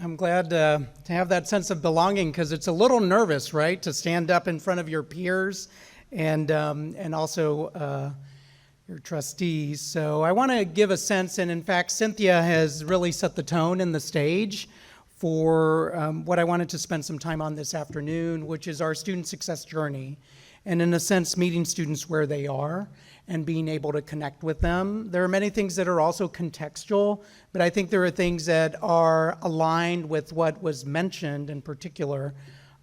I'm glad to have that sense of belonging because it's a little nervous, right, to stand up in front of your peers and also your trustees. So I want to give a sense, and in fact, Cynthia has really set the tone and the stage for what I wanted to spend some time on this afternoon, which is our student success journey. And in a sense, meeting students where they are and being able to connect with them. There are many things that are also contextual, but I think there are things that are aligned with what was mentioned in particular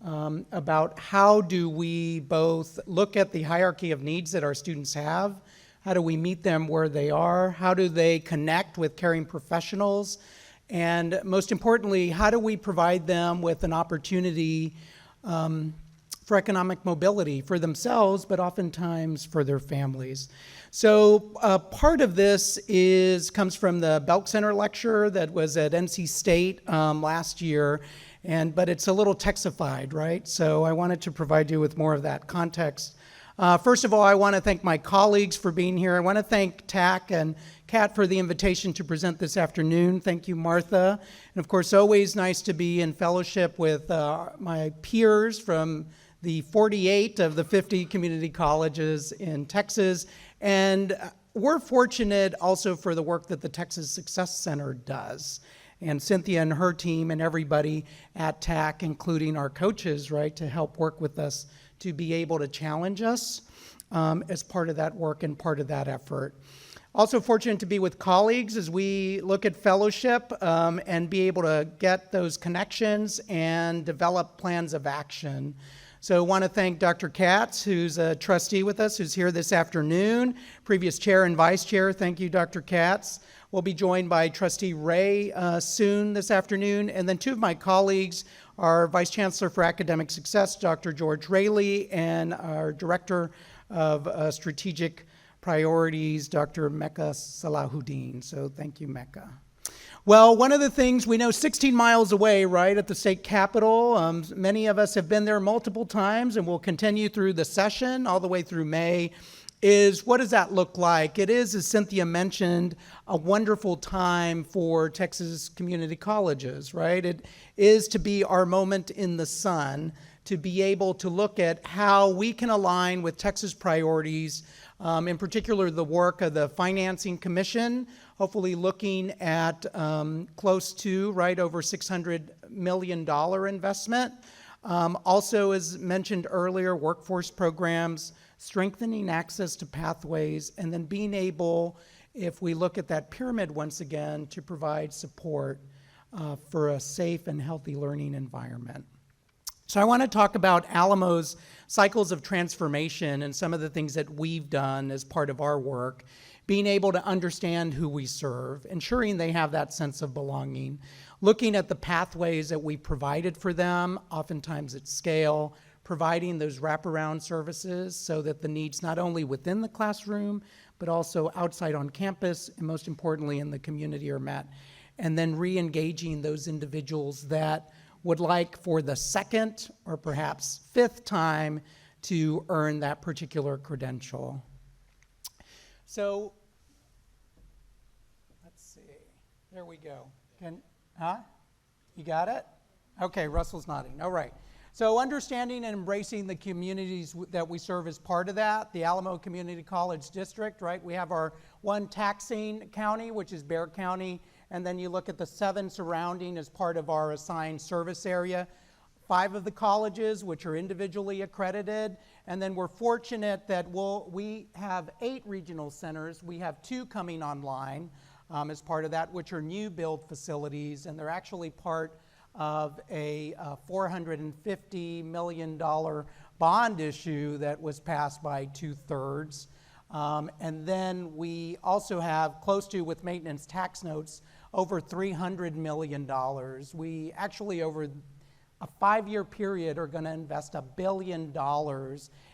about how do we both look at the hierarchy of needs that our students have, how do we meet them where they are, how do they connect with caring professionals, and most importantly, how do we provide them with an opportunity for economic mobility for themselves, but oftentimes for their families. So part of this comes from the Belk Center lecture that was at NC State last year, but it's a little texified, right? So I wanted to provide you with more of that context. First of all, I want to thank my colleagues for being here. I want to thank TAC and Kat for the invitation to present this afternoon. Thank you, Martha. And of course, always nice to be in fellowship with my peers from the 48 of the 50 community colleges in Texas. And we're fortunate also for the work that the Texas Success Center does. And Cynthia and her team and everybody at TAC, including our coaches, right, to help work with us to be able to challenge us as part of that work and part of that effort. Also fortunate to be with colleagues as we look at fellowship and be able to get those connections and develop plans of action. So I want to thank Dr. Katz, who's a trustee with us, who's here this afternoon, previous chair and vice chair. Thank you, Dr. Katz. We'll be joined by Trustee Ray soon this afternoon. And then two of my colleagues, our Vice Chancellor for Academic Success, Dr. George Raley, and our Director of Strategic Priorities, Dr. Mecca Salahuddin. So thank you, Mecca. Well, one of the things we know 16 miles away, right, at the state capitol, many of us have been there multiple times and will continue through the session all the way through May, is what does that look like? It is, as Cynthia mentioned, a wonderful time for Texas community colleges, right? It is to be our moment in the sun, to be able to look at how we can align with Texas priorities, in particular the work of the Financing Commission, hopefully looking at close to, right, over $600 million investment. Also, as mentioned earlier, workforce programs, strengthening access to pathways, and then being able, if we look at that pyramid once again, to provide support for a safe and healthy learning environment. So I want to talk about Alamo's cycles of transformation and some of the things that we've done as part of our work, being able to understand who we serve, ensuring they have that sense of belonging, looking at the pathways that we provided for them, oftentimes at scale, providing those wraparound services so that the needs not only within the classroom, but also outside on campus, and most importantly in the community are met, and then re-engaging those individuals that would like for the second or perhaps fifth time to earn that particular credential. So, let's see, there we go. You got it? Okay, Russell's nodding, all right. So understanding and embracing the communities that we serve as part of that, the Alamo Community College District, right? We have our one taxing county, which is Bexar County, and then you look at the 7 surrounding as part of our assigned service area. 5 of the colleges, which are individually accredited, and then we're fortunate that we have 8 regional centers. We have 2 coming online as part of that, which are new build facilities, and they're actually part of a $450 million bond issue that was passed by 2/3. And then we also have close to, with maintenance tax notes, over $300 million. We actually, over a 5-year period, are going to invest $1 billion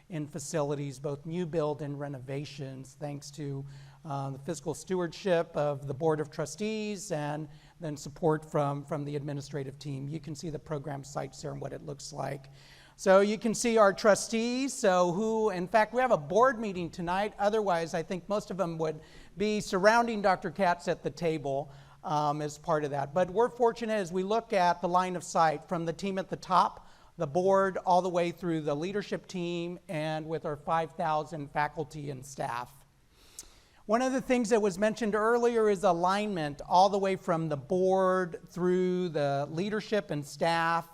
in facilities, both new build and renovations, thanks to the fiscal stewardship of the Board of Trustees and then support from the administrative team. You can see the program sites there and what it looks like. So you can see our trustees, in fact, we have a board meeting tonight. Otherwise, I think most of them would be surrounding Dr. Katz at the table. as part of that. But we're fortunate as we look at the line of sight from the team at the top, the board, all the way through the leadership team, and with our 5,000 faculty and staff. One of the things that was mentioned earlier is alignment all the way from the board through the leadership and staff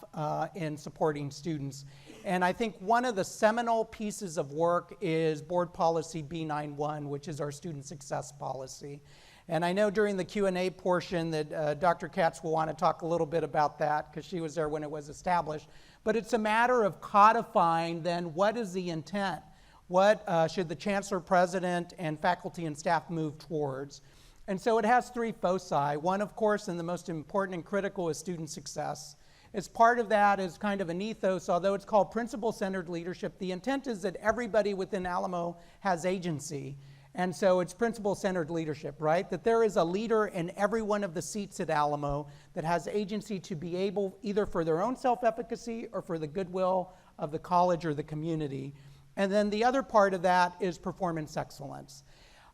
in supporting students. And I think one of the seminal pieces of work is Board Policy B91, which is our student success policy. And I know during the Q&A portion that Dr. Katz will want to talk a little bit about that because she was there when it was established. But it's a matter of codifying then what is the intent. What should the chancellor, president, and faculty and staff move towards? And so it has three foci. One, of course, and the most important and critical is student success. As part of that is kind of an ethos, although it's called principle-centered leadership, the intent is that everybody within Alamo has agency. And so it's principle-centered leadership, right? That there is a leader in every one of the seats at Alamo that has agency to be able, either for their own self-efficacy or for the goodwill of the college or the community. And then the other part of that is performance excellence.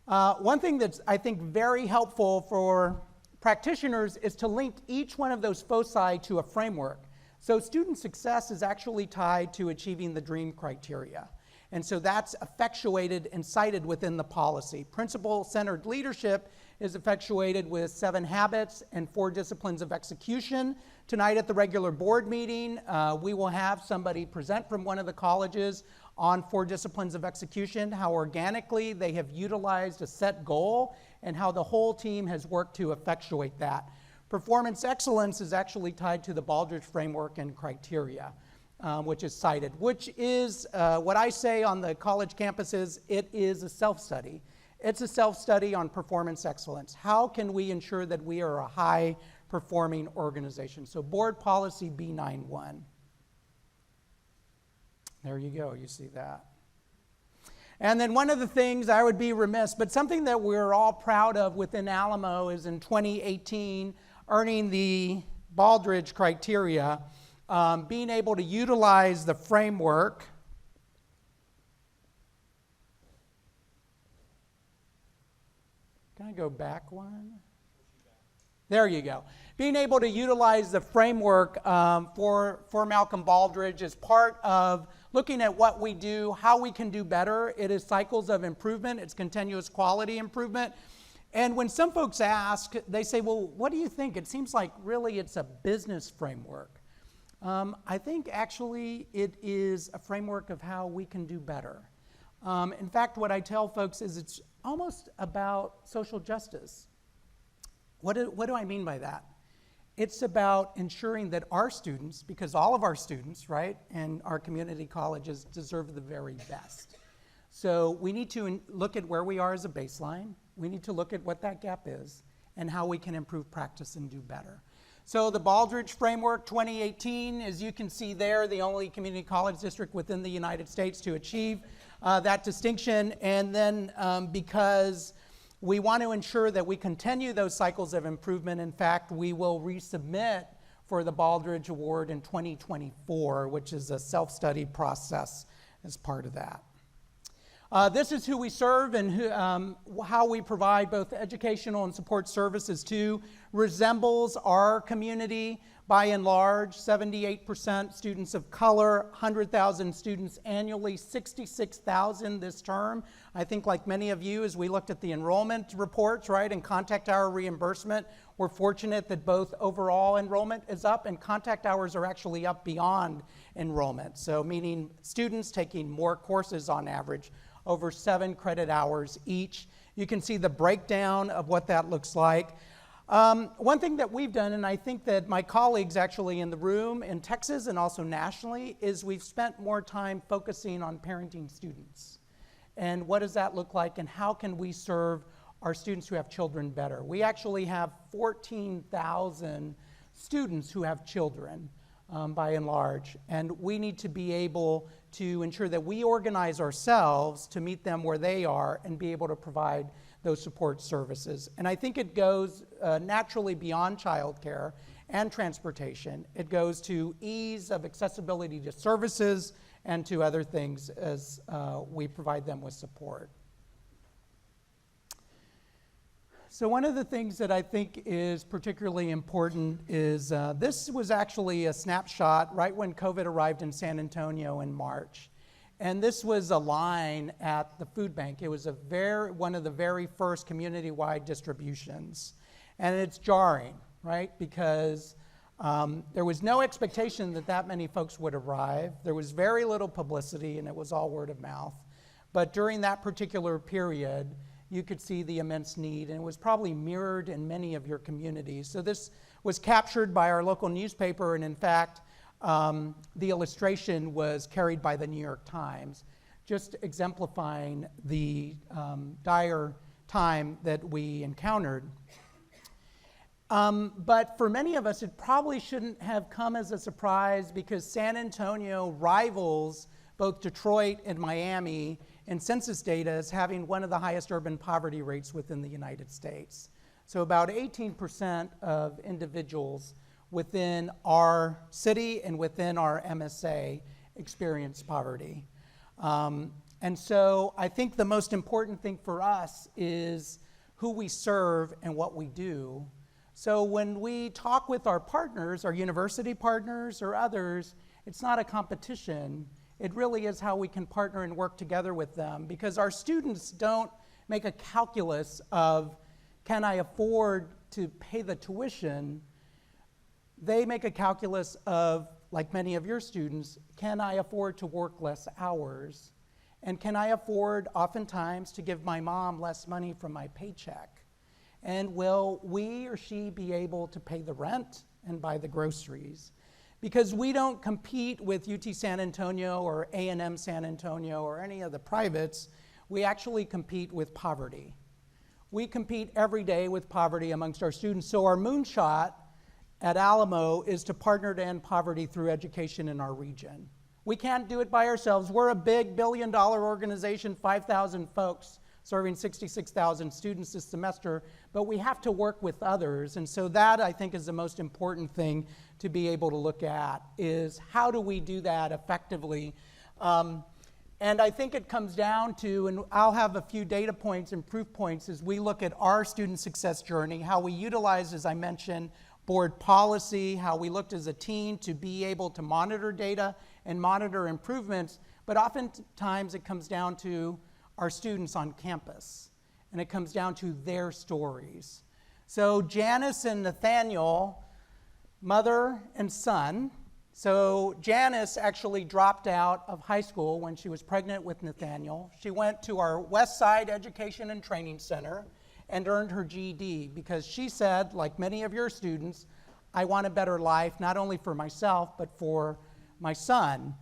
One thing that's, I think, very helpful for practitioners is to link each one of those foci to a framework. So student success is actually tied to achieving the DREAM criteria. And so that's effectuated and cited within the policy. Principle-centered leadership is effectuated with 7 habits and 4 disciplines of execution. Tonight at the regular board meeting, we will have somebody present from one of the colleges on 4 disciplines of execution, how organically they have utilized a set goal and how the whole team has worked to effectuate that. Performance excellence is actually tied to the Baldrige framework and criteria, which is cited, which is what I say on the college campuses, it is a self-study. It's a self-study on performance excellence. How can we ensure that we are a high-performing organization? So Board Policy B91. There you go, you see that. And then one of the things I would be remiss, but something that we're all proud of within Alamo is in 2018, earning the Baldrige criteria, being able to utilize the framework. Can I go back one? There you go. Being able to utilize the framework for Malcolm Baldrige is part of looking at what we do, how we can do better. It is cycles of improvement. It's continuous quality improvement. And when some folks ask, they say, well, what do you think? It seems like really it's a business framework. I think actually it is a framework of how we can do better. In fact, what I tell folks is it's almost about social justice. What do I mean by that? It's about ensuring that our students, because all of our students, right, and our community colleges deserve the very best. So we need to look at where we are as a baseline. We need to look at what that gap is and how we can improve practice and do better. So the Baldrige Framework 2018, as you can see there, the only community college district within the United States to achieve that distinction. And then because we want to ensure that we continue those cycles of improvement. In fact, we will resubmit for the Baldrige Award in 2024, which is a self-study process as part of that. This is who we serve and how we provide both educational and support services to. Resembles our community by and large, 78% students of color, 100,000 students annually, 66,000 this term. I think like many of you, as we looked at the enrollment reports, right, and contact hour reimbursement, we're fortunate that both overall enrollment is up and contact hours are actually up beyond enrollment. So meaning students taking more courses on average, over 7 credit hours each. You can see the breakdown of what that looks like. One thing that we've done, and I think that my colleagues actually in the room in Texas and also nationally, is we've spent more time focusing on parenting students. And what does that look like and how can we serve our students who have children better? We actually have 14,000 students who have children by and large, and we need to be able to ensure that we organize ourselves to meet them where they are and be able to provide those support services. And I think it goes naturally beyond childcare and transportation. It goes to ease of accessibility to services and to other things as we provide them with support. So one of the things that I think is particularly important is this was actually a snapshot right when COVID arrived in San Antonio in March. And this was a line at the food bank. It was one of the very first community-wide distributions. And it's jarring, right? Because there was no expectation that many folks would arrive. There was very little publicity, and it was all word of mouth. But during that particular period, you could see the immense need, and it was probably mirrored in many of your communities. So this was captured by our local newspaper, and in fact, the illustration was carried by the New York Times, just exemplifying the dire time that we encountered. But for many of us, it probably shouldn't have come as a surprise because San Antonio rivals both Detroit and Miami in census data as having one of the highest urban poverty rates within the United States. So about 18% of individuals within our city and within our MSA experience poverty. And so I think the most important thing for us is who we serve and what we do. So when we talk with our partners, our university partners or others, it's not a competition. It really is how we can partner and work together with them, because our students don't make a calculus of, can I afford to pay the tuition? They make a calculus of, like many of your students, can I afford to work less hours? And can I afford oftentimes to give my mom less money from my paycheck? And will we or she be able to pay the rent and buy the groceries? Because we don't compete with UT San Antonio or A&M San Antonio or any of the privates. We actually compete with poverty. We compete every day with poverty amongst our students. So our moonshot at Alamo is to partner to end poverty through education in our region. We can't do it by ourselves. We're a big billion-dollar organization, 5,000 folks, serving 66,000 students this semester, but we have to work with others. And so that, I think, is the most important thing to be able to look at, is how do we do that effectively? And I think it comes down to, and I'll have a few data points and proof points as we look at our student success journey, how we utilize, as I mentioned, board policy, how we looked as a team to be able to monitor data and monitor improvements, but oftentimes it comes down to our students on campus, and it comes down to their stories. So Janice and Nathaniel, mother and son. So Janice actually dropped out of high school when she was pregnant with Nathaniel. She went to our West Side Education and Training Center and earned her GED because she said, like many of your students, I want a better life, not only for myself, but for my son.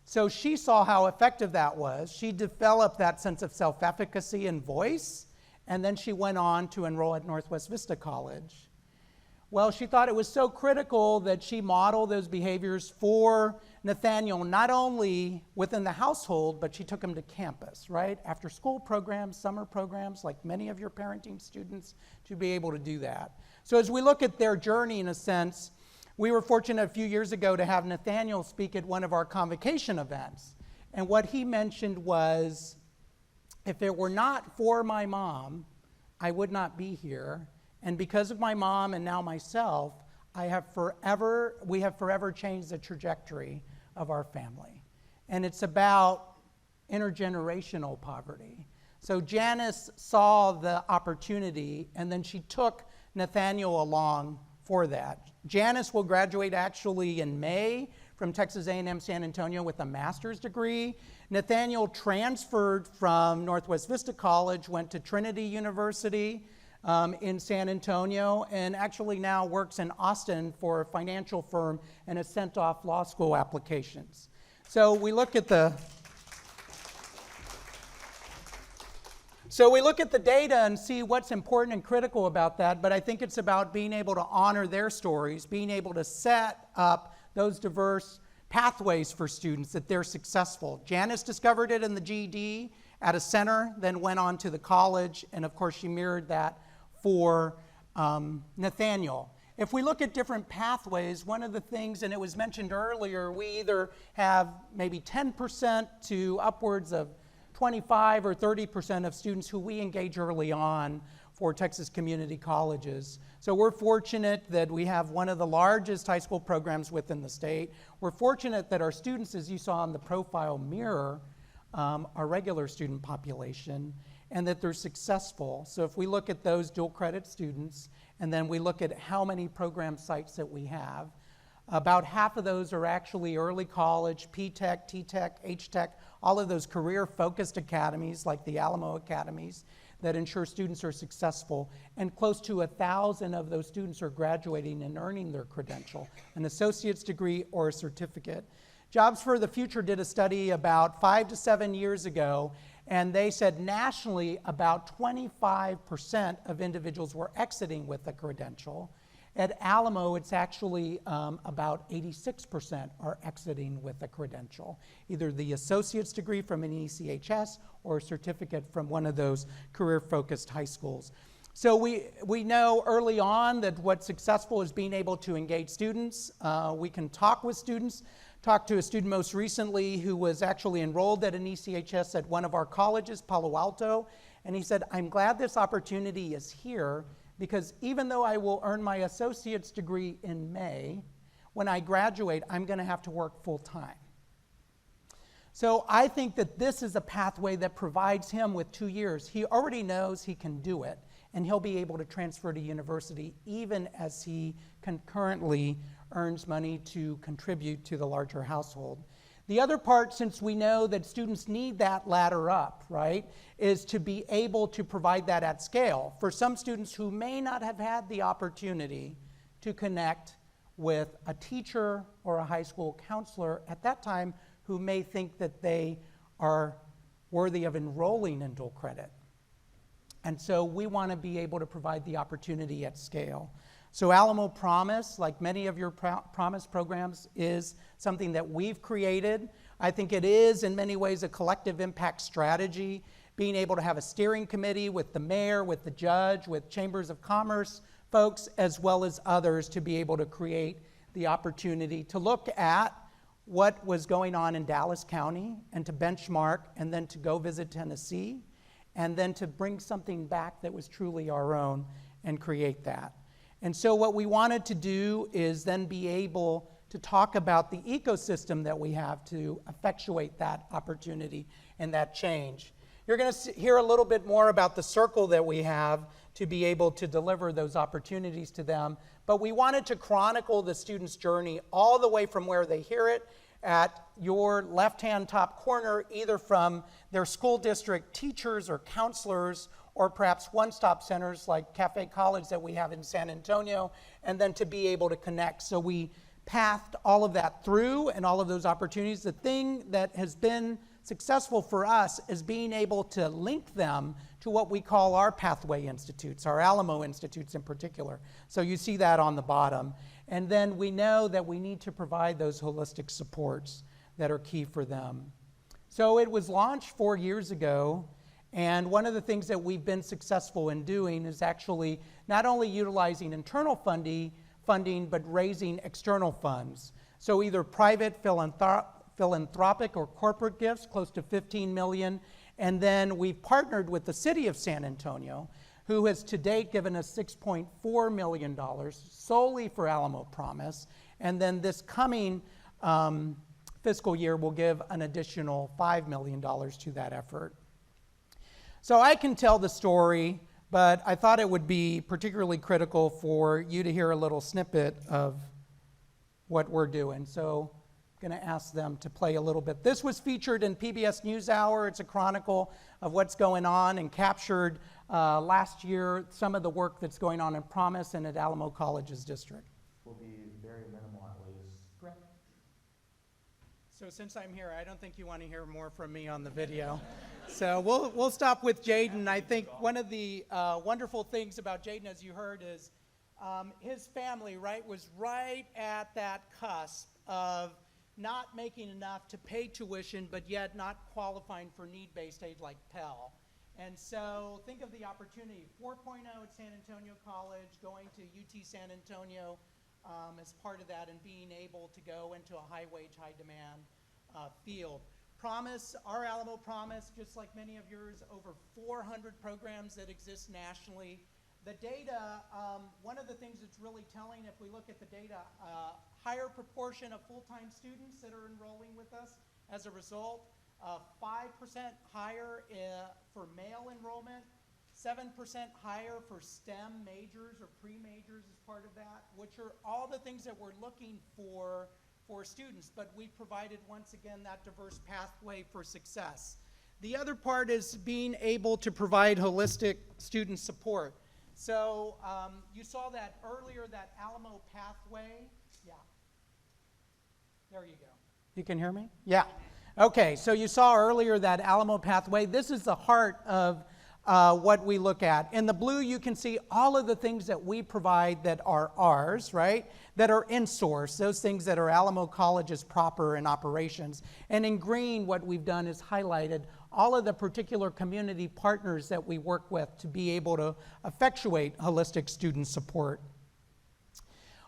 So she saw how effective that was. She developed that sense of self-efficacy and voice, and then she went on to enroll at Northwest Vista College. Well, she thought it was so critical that she model those behaviors for Nathaniel, not only within the household, but she took him to campus, right? After school programs, summer programs, like many of your parenting students, to be able to do that. So as we look at their journey, in a sense, we were fortunate a few years ago to have Nathaniel speak at one of our convocation events. And what he mentioned was, if it were not for my mom, I would not be here. And because of my mom and now myself, we have forever changed the trajectory of our family. And it's about intergenerational poverty. So Janice saw the opportunity, and then she took Nathaniel along for that. Janice will graduate actually in May from Texas A&M San Antonio with a master's degree. Nathaniel transferred from Northwest Vista College, went to Trinity University in San Antonio, and actually now works in Austin for a financial firm and has sent off law school applications. So we look at the data and see what's important and critical about that, but I think it's about being able to honor their stories, being able to set up those diverse pathways for students that they're successful. Janice discovered it in the GED at a center, then went on to the college, and of course she mirrored that for Nathaniel. If we look at different pathways, one of the things, and it was mentioned earlier, we either have maybe 10% to upwards of 25 or 30% of students who we engage early on for Texas community colleges. So we're fortunate that we have one of the largest high school programs within the state. We're fortunate that our students, as you saw on the profile, mirror our regular student population, and that they're successful. So if we look at those dual credit students, and then we look at how many program sites that we have, about half of those are actually early college, P-Tech, T-Tech, H-Tech, all of those career-focused academies like the Alamo Academies that ensure students are successful. And close to 1,000 of those students are graduating and earning their credential, an associate's degree or a certificate. Jobs for the Future did a study about 5 to 7 years ago, and they said nationally about 25% of individuals were exiting with a credential. At Alamo, it's actually about 86% are exiting with a credential, either the associate's degree from an ECHS or a certificate from one of those career-focused high schools. So we know early on that what's successful is being able to engage students. We can talk with students. Talked to a student most recently who was actually enrolled at an ECHS at one of our colleges, Palo Alto, and he said, I'm glad this opportunity is here because even though I will earn my associate's degree in May, when I graduate, I'm going to have to work full time. So I think that this is a pathway that provides him with 2 years. He already knows he can do it, and he'll be able to transfer to university even as he concurrently earns money to contribute to the larger household. The other part, since we know that students need that ladder up, right, is to be able to provide that at scale. For some students who may not have had the opportunity to connect with a teacher or a high school counselor at that time who may think that they are worthy of enrolling in dual credit. And so we want to be able to provide the opportunity at scale. So Alamo Promise, like many of your Promise programs, is something that we've created. I think it is in many ways a collective impact strategy, being able to have a steering committee with the mayor, with the judge, with chambers of commerce folks, as well as others to be able to create the opportunity to look at what was going on in Dallas County and to benchmark and then to go visit Tennessee and then to bring something back that was truly our own and create that. And so what we wanted to do is then be able to talk about the ecosystem that we have to effectuate that opportunity and that change. You're going to hear a little bit more about the circle that we have to be able to deliver those opportunities to them, but we wanted to chronicle the student's journey all the way from where they hear it at your left-hand top corner, either from their school district teachers or counselors, or perhaps one-stop centers like Cafe College that we have in San Antonio, and then to be able to connect. So we pathed all of that through and all of those opportunities. The thing that has been successful for us is being able to link them to what we call our pathway institutes, our Alamo Institutes in particular. So you see that on the bottom. And then we know that we need to provide those holistic supports that are key for them. So it was launched 4 years ago, and one of the things that we've been successful in doing is actually not only utilizing internal funding, but raising external funds. So either private philanthropic or corporate gifts, close to $15 million, and then we've partnered with the city of San Antonio, who has to date given us $6.4 million solely for Alamo Promise, and then this coming fiscal year will give an additional $5 million to that effort. So I can tell the story, but I thought it would be particularly critical for you to hear a little snippet of what we're doing. So I'm going to ask them to play a little bit. This was featured in PBS NewsHour. It's a chronicle of what's going on and captured last year some of the work that's going on in Promise and at Alamo College's district. Will be very minimal at least. Great. So since I'm here, I don't think you want to hear more from me on the video. So we'll stop with Jaden. I think one of the wonderful things about Jaden, as you heard, is his family, right, was right at that cusp of not making enough to pay tuition, but yet not qualifying for need-based aid like Pell. And so think of the opportunity, 4.0 at San Antonio College, going to UT San Antonio as part of that, and being able to go into a high-wage, high-demand field. Promise, our Alamo Promise, just like many of yours, over 400 programs that exist nationally The data, one of the things that's really telling, if we look at the data, higher proportion of full-time students that are enrolling with us as a result, 5% higher for male enrollment, 7% higher for STEM majors or pre-majors as part of that, which are all the things that we're looking for students, but we provided, once again, that diverse pathway for success. The other part is being able to provide holistic student support. So you saw that earlier, that Alamo pathway. Yeah. There you go. You can hear me? Yeah. Okay, so you saw earlier that Alamo pathway. This is the heart of what we look at. In the blue, you can see all of the things that we provide that are ours, right? That are in-source, those things that are Alamo College's proper in operations. And in green, what we've done is highlighted all of the particular community partners that we work with to be able to effectuate holistic student support.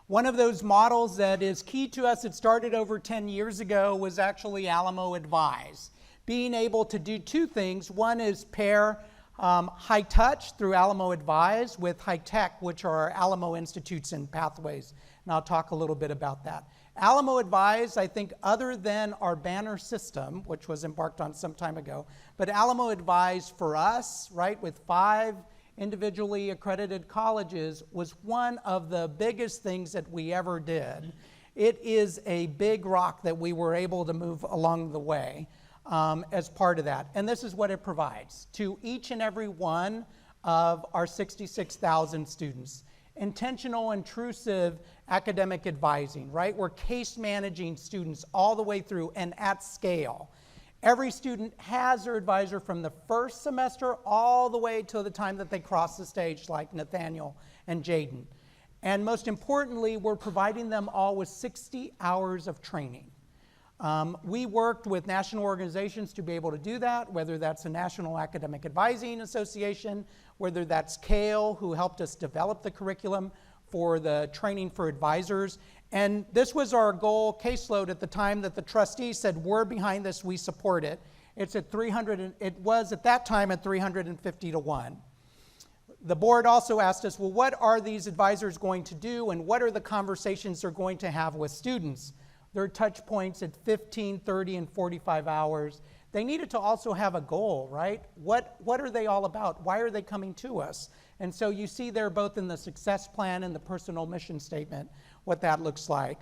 One of those models that is key to us, it started over 10 years ago, was actually Alamo Advise. Being able to do two things. One is pair high touch through Alamo Advise with high tech, which are our Alamo Institutes and Pathways. And I'll talk a little bit about that. Alamo Advise, I think, other than our banner system, which was embarked on some time ago, but Alamo Advise for us, right, with 5 individually accredited colleges, was one of the biggest things that we ever did. It is a big rock that we were able to move along the way as part of that. And this is what it provides to each and every one of our 66,000 students. Intentional, intrusive academic advising, right? We're case managing students all the way through and at scale. Every student has their advisor from the first semester all the way to the time that they cross the stage, like Nathaniel and Jaden. And most importantly, we're providing them all with 60 hours of training. We worked with national organizations to be able to do that, whether that's the National Academic Advising Association, whether that's CALE, who helped us develop the curriculum for the training for advisors. And this was our goal caseload at the time that the trustees said, we're behind this, we support it. It's at 300, it was at that time at 350 to 1. The board also asked us, well, what are these advisors going to do and what are the conversations they're going to have with students? Their touch points at 15, 30, and 45 hours. They needed to also have a goal, right? What are they all about? Why are they coming to us? And so you see there both in the success plan and the personal mission statement what that looks like.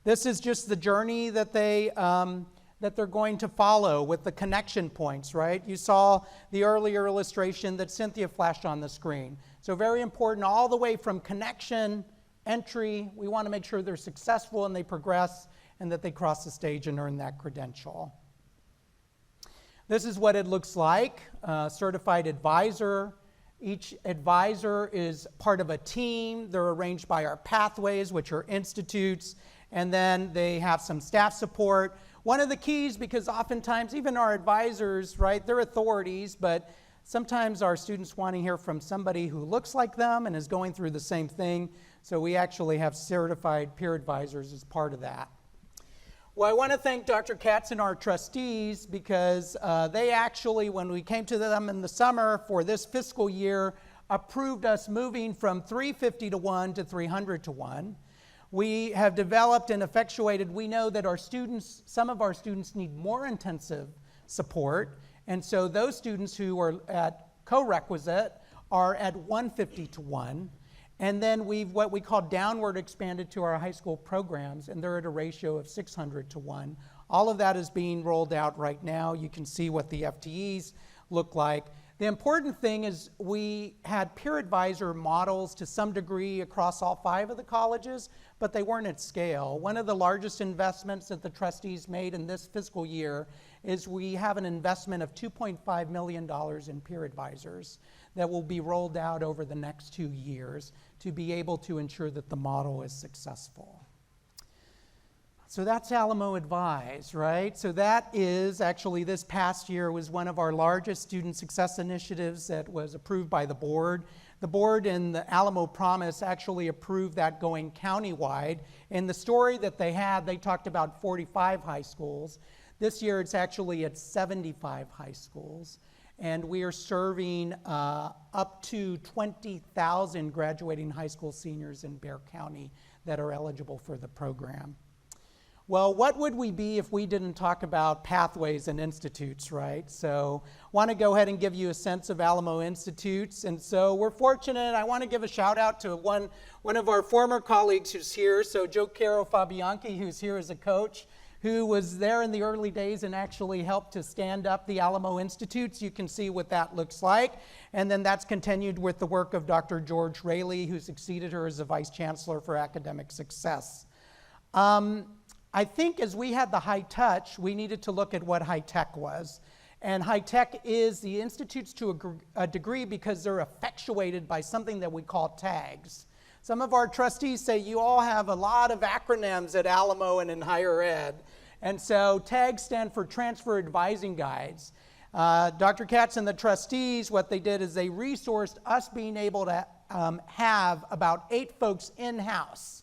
This is just the journey that they're going to follow with the connection points, right? You saw the earlier illustration that Cynthia flashed on the screen. So very important all the way from connection, entry, we want to make sure they're successful and they progress and that they cross the stage and earn that credential. This is what it looks like, certified advisor. Each advisor is part of a team. They're arranged by our pathways, which are institutes, and then they have some staff support. One of the keys, because oftentimes even our advisors, right, they're authorities, but sometimes our students want to hear from somebody who looks like them and is going through the same thing. So we actually have certified peer advisors as part of that. Well, I want to thank Dr. Katz and our trustees because they actually, when we came to them in the summer for this fiscal year, approved us moving from 350 to 1 to 300 to 1. We have developed and effectuated, we know that our students, some of our students need more intensive support, and so those students who are at co-requisite are at 150 to 1. And then we've what we call downward expanded to our high school programs, and they're at a ratio of 600 to 1. All of that is being rolled out right now. You can see what the FTEs look like. The important thing is we had peer advisor models to some degree across all 5 of the colleges, but they weren't at scale. One of the largest investments that the trustees made in this fiscal year is we have an investment of $2.5 million in peer advisors that will be rolled out over the next 2 years to be able to ensure that the model is successful. So that's Alamo Advise, right? So that is actually this past year was one of our largest student success initiatives that was approved by the board. The board in the Alamo Promise actually approved that going countywide. In the story that they had, they talked about 45 high schools. This year it's actually at 75 high schools. and we are serving up to 20,000 graduating high school seniors in Bexar County that are eligible for the program. Well, what would we be if we didn't talk about pathways and institutes, right? So want to go ahead and give you a sense of Alamo Institutes. And so we're fortunate. I want to give a shout out to one of our former colleagues who's here. So Joe Caro Fabianchi, who's here as a coach, who was there in the early days and actually helped to stand up the Alamo Institutes. You can see what that looks like. And then that's continued with the work of Dr. George Raley, who succeeded her as the Vice Chancellor for Academic Success. I think as we had the high touch, we needed to look at what high tech was. And high tech is the institutes to a degree because they're effectuated by something that we call tags. Some of our trustees say you all have a lot of acronyms at Alamo and in higher ed. And so tags stand for Transfer Advising Guides. Dr. Katz and the trustees, what they did is they resourced us being able to have about 8 folks in-house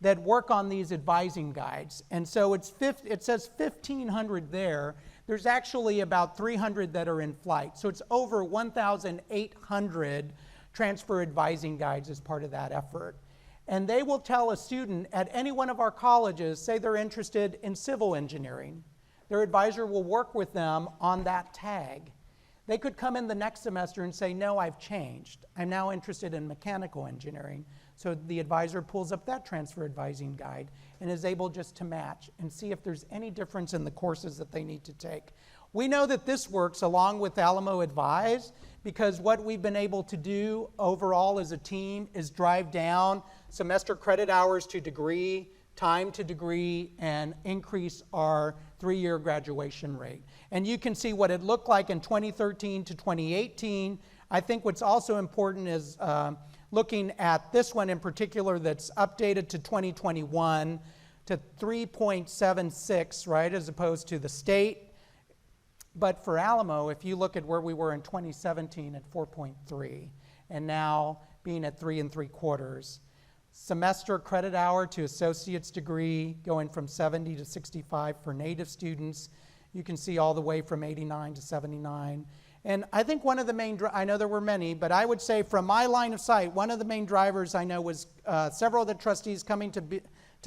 that work on these advising guides. And so it says 1,500 there. There's actually about 300 that are in flight. So it's over 1,800 transfer advising guides as part of that effort. And they will tell a student at any one of our colleges, say they're interested in civil engineering, their advisor will work with them on that tag. They could come in the next semester and say, no, I've changed. I'm now interested in mechanical engineering. So the advisor pulls up that transfer advising guide and is able just to match and see if there's any difference in the courses that they need to take. We know that this works along with Alamo Advise because what we've been able to do overall as a team is drive down semester credit hours to degree, time to degree, and increase our 3-year graduation rate. And you can see what it looked like in 2013 to 2018. I think what's also important is looking at this one in particular that's updated to 2021 to 3.76, right, as opposed to the state. But for Alamo, if you look at where we were in 2017 at 4.3, and now being at 3 3/4, semester credit hour to associate's degree going from 70 to 65 for native students. You can see all the way from 89 to 79. And I think one of the main, I know there were many, but I would say from my line of sight, one of the main drivers I know was several of the trustees coming to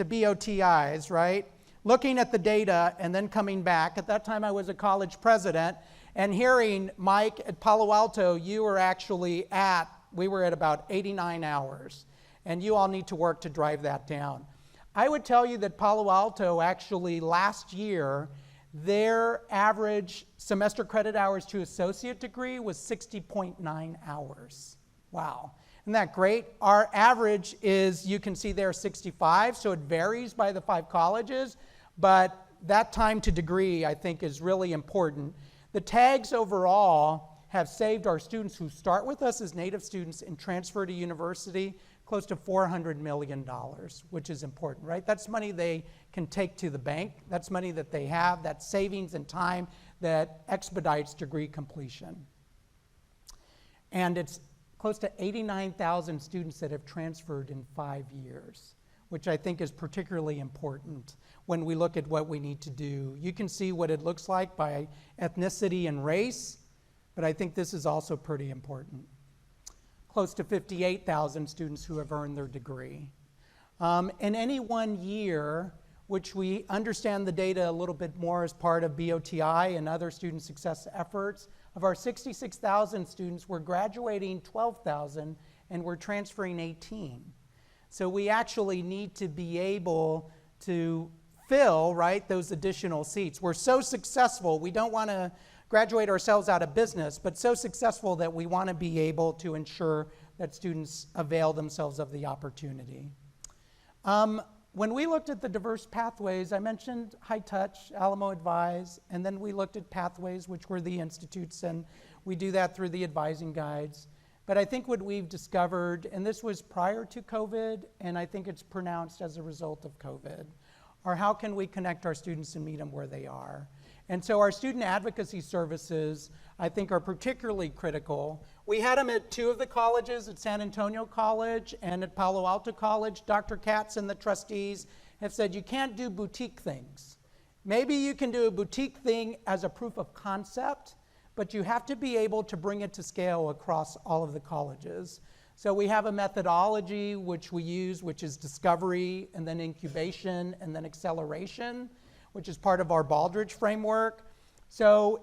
BOTIs, right? Looking at the data and then coming back. At that time I was a college president and hearing, Mike, at Palo Alto, we were at about 89 hours. And you all need to work to drive that down. I would tell you that Palo Alto actually last year, their average semester credit hours to associate degree was 60.9 hours. Wow. Isn't that great? Our average is, you can see there, 65, so it varies by the 5 colleges, but that time to degree, I think, is really important. The tags overall have saved our students who start with us as native students and transfer to university close to $400 million, which is important, right? That's money they can take to the bank. That's money that they have. That's savings and time that expedites degree completion. And it's close to 89,000 students that have transferred in 5 years, which I think is particularly important when we look at what we need to do. You can see what it looks like by ethnicity and race, but I think this is also pretty important. Close to 58,000 students who have earned their degree. In any one year, which we understand the data a little bit more as part of BOTI and other student success efforts, of our 66,000 students, we're graduating 12,000 and we're transferring 18. So we actually need to be able to fill, right, those additional seats. We're so successful, we don't want to graduate ourselves out of business, but so successful that we want to be able to ensure that students avail themselves of the opportunity. When we looked at the diverse pathways, I mentioned high touch, Alamo Advise, and then we looked at pathways, which were the institutes, and we do that through the advising guides. But I think what we've discovered, and this was prior to COVID, and I think it's pronounced as a result of COVID, are how can we connect our students and meet them where they are. And so our student advocacy services, I think, are particularly critical. We had them at 2 of the colleges, at San Antonio College and at Palo Alto College. Dr. Katz and the trustees have said you can't do boutique things. Maybe you can do a boutique thing as a proof of concept, but you have to be able to bring it to scale across all of the colleges. So we have a methodology which we use, which is discovery, and then incubation, and then acceleration, which is part of our Baldrige framework. So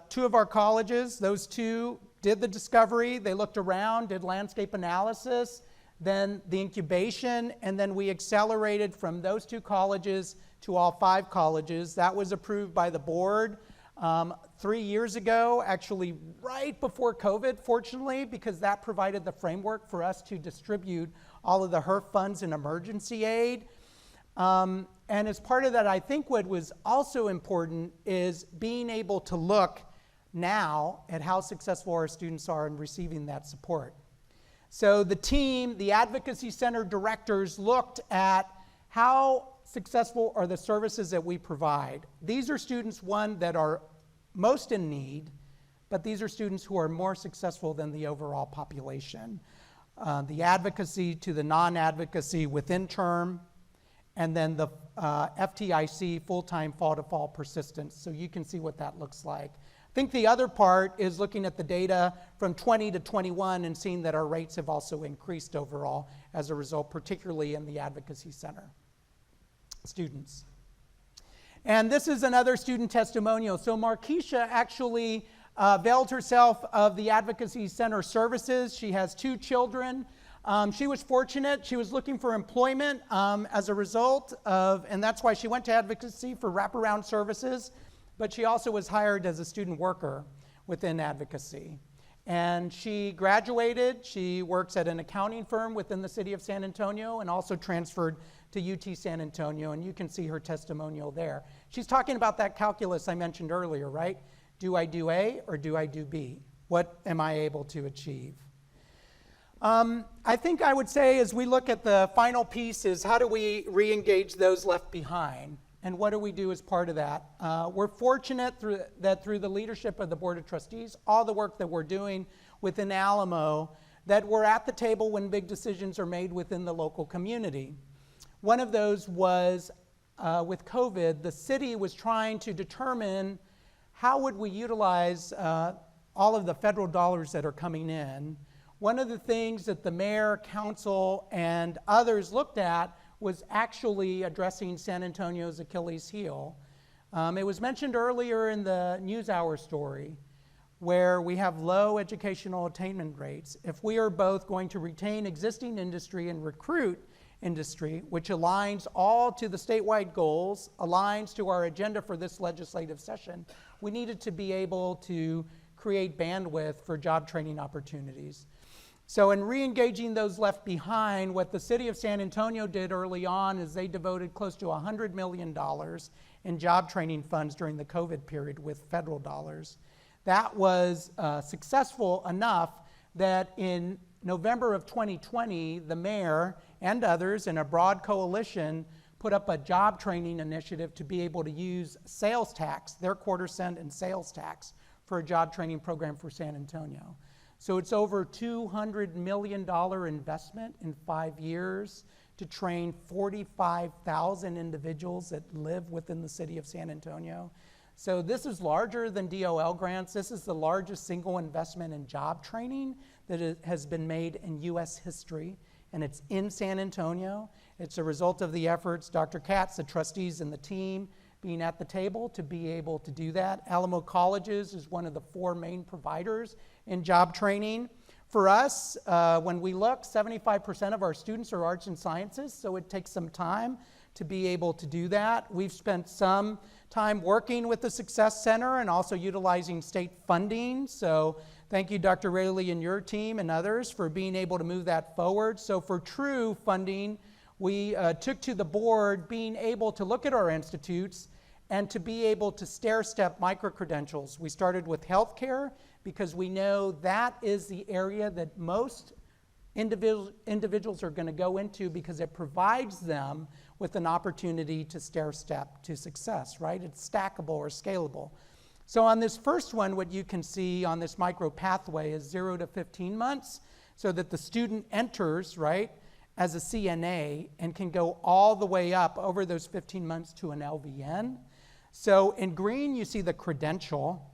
two of our colleges, those two did the discovery, they looked around, did landscape analysis, then the incubation, and then we accelerated from those two colleges to all 5 colleges. That was approved by the board 3 years ago, actually right before COVID, fortunately, because that provided the framework for us to distribute all of the HERF funds and emergency aid. And as part of that, I think what was also important is being able to look now at how successful our students are in receiving that support. So the team, the Advocacy Center directors, looked at how successful are the services that we provide. These are students, one, that are most in need, but these are students who are more successful than the overall population. The advocacy to the non-advocacy within term, and then the FTIC, full-time fall-to-fall persistence. So you can see what that looks like. I think the other part is looking at the data from 20 to 21 and seeing that our rates have also increased overall as a result, particularly in the Advocacy Center students. And this is another student testimonial. So Markeisha actually availed herself of the Advocacy Center services. She has 2 children. She was fortunate. She was looking for employment as a result of, and that's why she went to advocacy for wraparound services, but she also was hired as a student worker within advocacy. And she graduated. She works at an accounting firm within the city of San Antonio and also transferred to UT San Antonio, and you can see her testimonial there. She's talking about that calculus I mentioned earlier, right? Do I do A or do I do B? What am I able to achieve? I think I would say as we look at the final piece is how do we re-engage those left behind? And what do we do as part of that? We're fortunate that through the leadership of the Board of Trustees, all the work that we're doing within Alamo, that we're at the table when big decisions are made within the local community. One of those was with COVID, the city was trying to determine how would we utilize all of the federal dollars that are coming in. One of the things that the mayor, council, and others looked at was actually addressing San Antonio's Achilles heel. It was mentioned earlier in the NewsHour story where we have low educational attainment rates. If we are both going to retain existing industry and recruit industry, which aligns all to the statewide goals, aligns to our agenda for this legislative session, we needed to be able to create bandwidth for job training opportunities. So in re-engaging those left behind, what the city of San Antonio did early on is they devoted close to $100 million in job training funds during the COVID period with federal dollars. That was successful enough that in November of 2020, the mayor and others in a broad coalition put up a job training initiative to be able to use sales tax, their quarter cent and sales tax, for a job training program for San Antonio. So it's over $200 million investment in 5 years to train 45,000 individuals that live within the city of San Antonio. So this is larger than DOL grants. This is the largest single investment in job training that has been made in U.S. history, and it's in San Antonio. It's a result of the efforts, Dr. Katz, the trustees, and the team being at the table to be able to do that. Alamo Colleges is one of the 4 main providers in job training. For us, when we look, 75% of our students are arts and sciences, so it takes some time to be able to do that. We've spent some time working with the Success Center and also utilizing state funding. So thank you, Dr. Rayleigh and your team and others for being able to move that forward. So for true funding, we took to the board being able to look at our institutes and to be able to stair-step micro-credentials. We started with healthcare because we know that is the area that most individuals are going to go into because it provides them with an opportunity to stair-step to success, right? It's stackable or scalable. So on this first one, what you can see on this micro pathway is 0 to 15 months so that the student enters, right, as a CNA and can go all the way up over those 15 months to an LVN. So in green, you see the credential.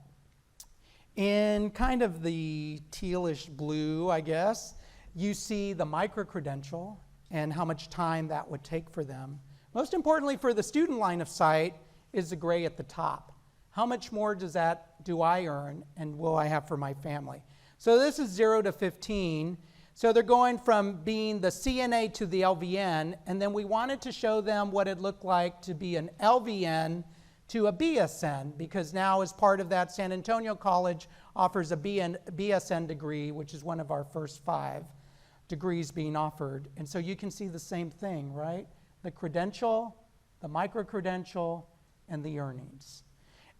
In kind of the tealish blue, I guess, you see the micro-credential and how much time that would take for them. Most importantly for the student line of sight is the gray at the top. How much more do I earn and will I have for my family? So this is 0 to 15. So they're going from being the CNA to the LVN, and then we wanted to show them what it looked like to be an LVN to a BSN, because now as part of that, San Antonio College offers a BSN degree, which is one of our first 5 degrees being offered. And so you can see the same thing, right? The credential, the micro-credential, and the earnings.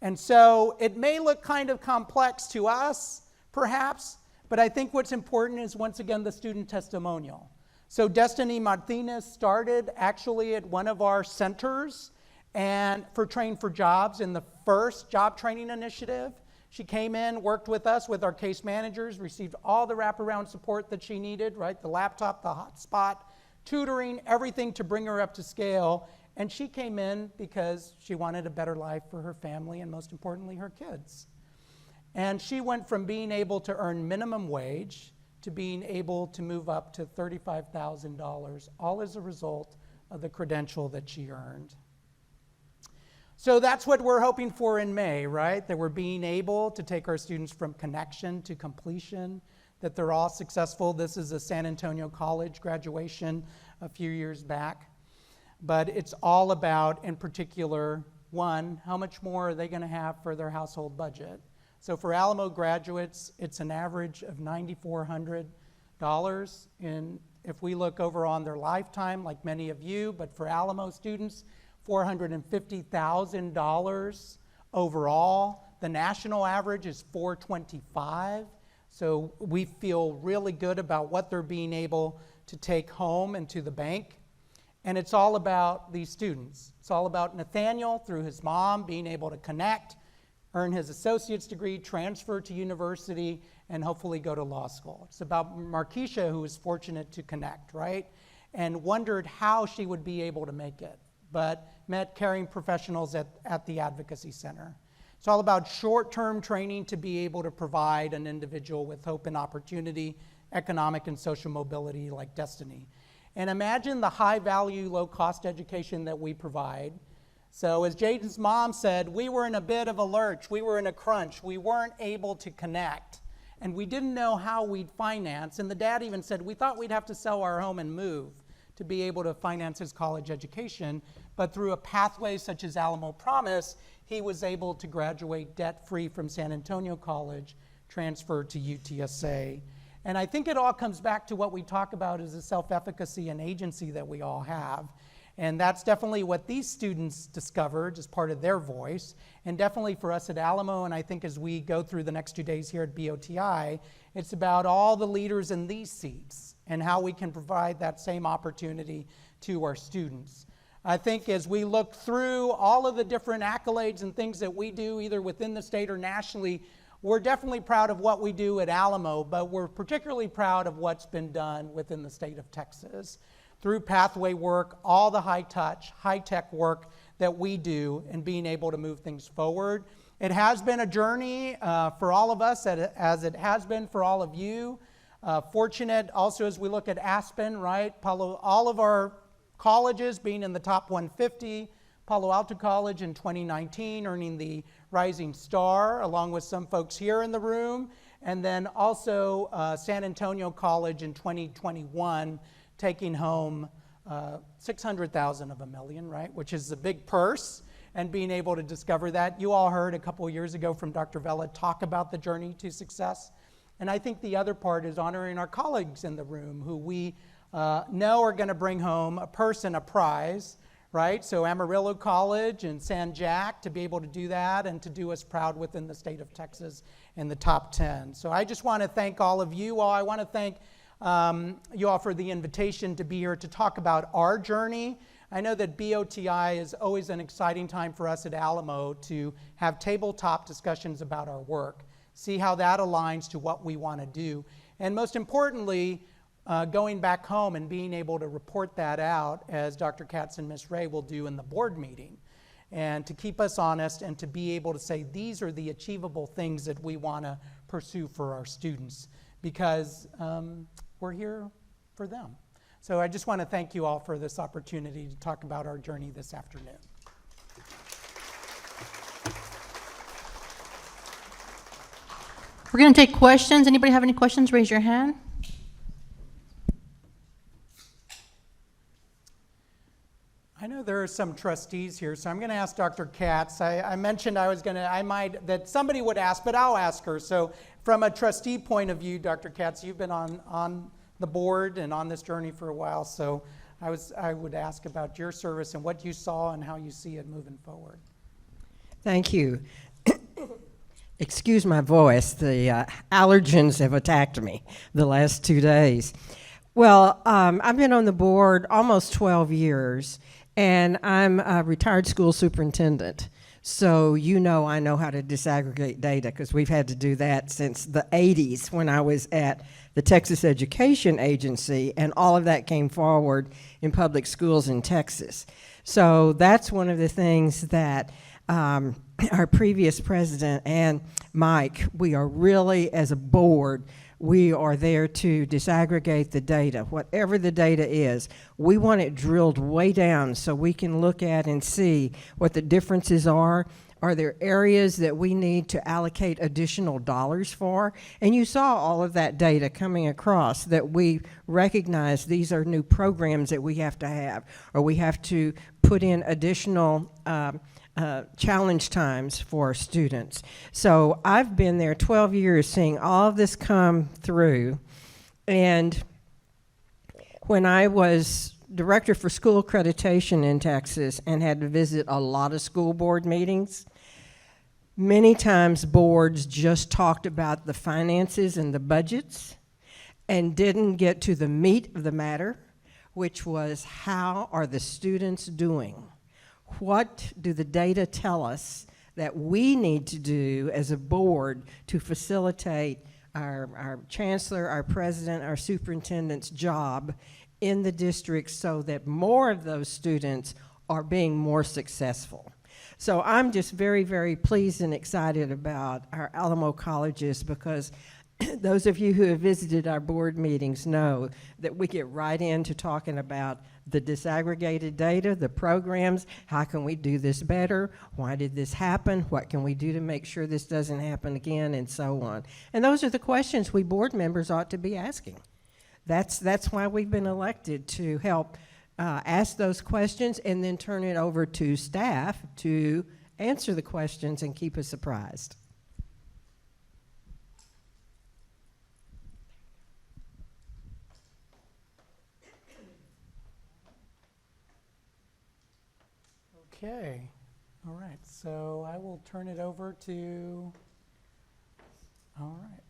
And so it may look kind of complex to us, perhaps, but I think what's important is, once again, the student testimonial. So Destiny Martinez started actually at one of our centers and for Train for Jobs in the first job training initiative. She came in, worked with us, with our case managers, received all the wraparound support that she needed, right? The laptop, the hotspot, tutoring, everything to bring her up to scale. And she came in because she wanted a better life for her family and, most importantly, her kids. And she went from being able to earn minimum wage to being able to move up to $35,000, all as a result of the credential that she earned. So that's what we're hoping for in May, right? That we're being able to take our students from connection to completion, that they're all successful. This is a San Antonio College graduation a few years back. But it's all about, in particular, one, how much more are they going to have for their household budget? So for Alamo graduates, it's an average of $9,400. And if we look over on their lifetime, like many of you, but for Alamo students, $450,000 overall. The national average is $425,000. So we feel really good about what they're being able to take home and to the bank. And it's all about these students. It's all about Nathaniel, through his mom, being able to connect, earn his associate's degree, transfer to university, and hopefully go to law school. It's about Markeisha, who was fortunate to connect, right? And wondered how she would be able to make it, but met caring professionals at the Advocacy Center. It's all about short-term training to be able to provide an individual with hope and opportunity, economic and social mobility like Destiny. And imagine the high-value, low-cost education that we provide. So as Jaden's mom said, we were in a bit of a lurch. We were in a crunch. We weren't able to connect. And we didn't know how we'd finance. And the dad even said, we thought we'd have to sell our home and move to be able to finance his college education. But through a pathway such as Alamo Promise, he was able to graduate debt-free from San Antonio College, transfer to UTSA. And I think it all comes back to what we talk about as a self-efficacy and agency that we all have. And that's definitely what these students discovered as part of their voice. And definitely for us at Alamo, and I think as we go through the next 2 days here at BOTI, it's about all the leaders in these seats and how we can provide that same opportunity to our students. I think as we look through all of the different accolades and things that we do, either within the state or nationally, we're definitely proud of what we do at Alamo, but we're particularly proud of what's been done within the state of Texas through pathway work, all the high-touch, high-tech work that we do in being able to move things forward. It has been a journey for all of us, as it has been for all of you. Fortunate also as we look at Aspen, right? All of our colleges being in the top 150, Palo Alto College in 2019 earning the Rising Star, along with some folks here in the room, and then also San Antonio College in 2021 taking home $600,000 of $1 million, right, which is a big purse, and being able to discover that. You all heard a couple of years ago from Dr. Vela talk about the journey to success. And I think the other part is honoring our colleagues in the room who we know are going to bring home a purse and a prize, right? So Amarillo College and San Jac to be able to do that and to do us proud within the state of Texas in the top 10. So I just want to thank all of you all. I want to thank you all for the invitation to be here to talk about our journey. I know that BOTI is always an exciting time for us at Alamo to have tabletop discussions about our work, see how that aligns to what we want to do. And most importantly, going back home and being able to report that out as Dr. Katz and Ms. Ray will do in the board meeting. and to keep us honest and to be able to say these are the achievable things that we want to pursue for our students, because we're here for them. So I just want to thank you all for this opportunity to talk about our journey this afternoon. We're going to take questions. Anybody have any questions? Raise your hand. I know there are some trustees here, so I'm going to ask Dr. Katz. I mentioned that somebody would ask, but I'll ask her. So from a trustee point of view, Dr. Katz, you've been on the board and on this journey for a while, so I would ask about your service and what you saw and how you see it moving forward. Thank you. Excuse my voice. The allergens have attacked me the last 2 days. Well, I've been on the board almost 12 years, and I'm a retired school superintendent. So I know how to disaggregate data because we've had to do that since the 80s when I was at the Texas Education Agency, and all of that came forward in public schools in Texas. So that's one of the things that our previous president and Mike, we are really, as a board, we are there to disaggregate the data. Whatever the data is, we want it drilled way down so we can look at and see what the differences are. Are there areas that we need to allocate additional dollars for? And you saw all of that data coming across, that we recognize these are new programs that we have to have, or we have to put in additional challenge times for our students. So I've been there 12 years seeing all of this come through. And when I was director for school accreditation in Texas and had to visit a lot of school board meetings, many times boards just talked about the finances and the budgets and didn't get to the meat of the matter, which was how are the students doing? What do the data tell us that we need to do as a board to facilitate our chancellor, our president, our superintendent's job in the district so that more of those students are being more successful? So I'm just very, very pleased and excited about our Alamo colleges, because those of you who have visited our board meetings know that we get right into talking about the disaggregated data, the programs, how can we do this better, why did this happen, what can we do to make sure this doesn't happen again, and so on. And those are the questions we board members ought to be asking. That's why we've been elected, to help ask those questions and then turn it over to staff to answer the questions and keep us surprised. Okay, all right, so I will turn it over to, all right.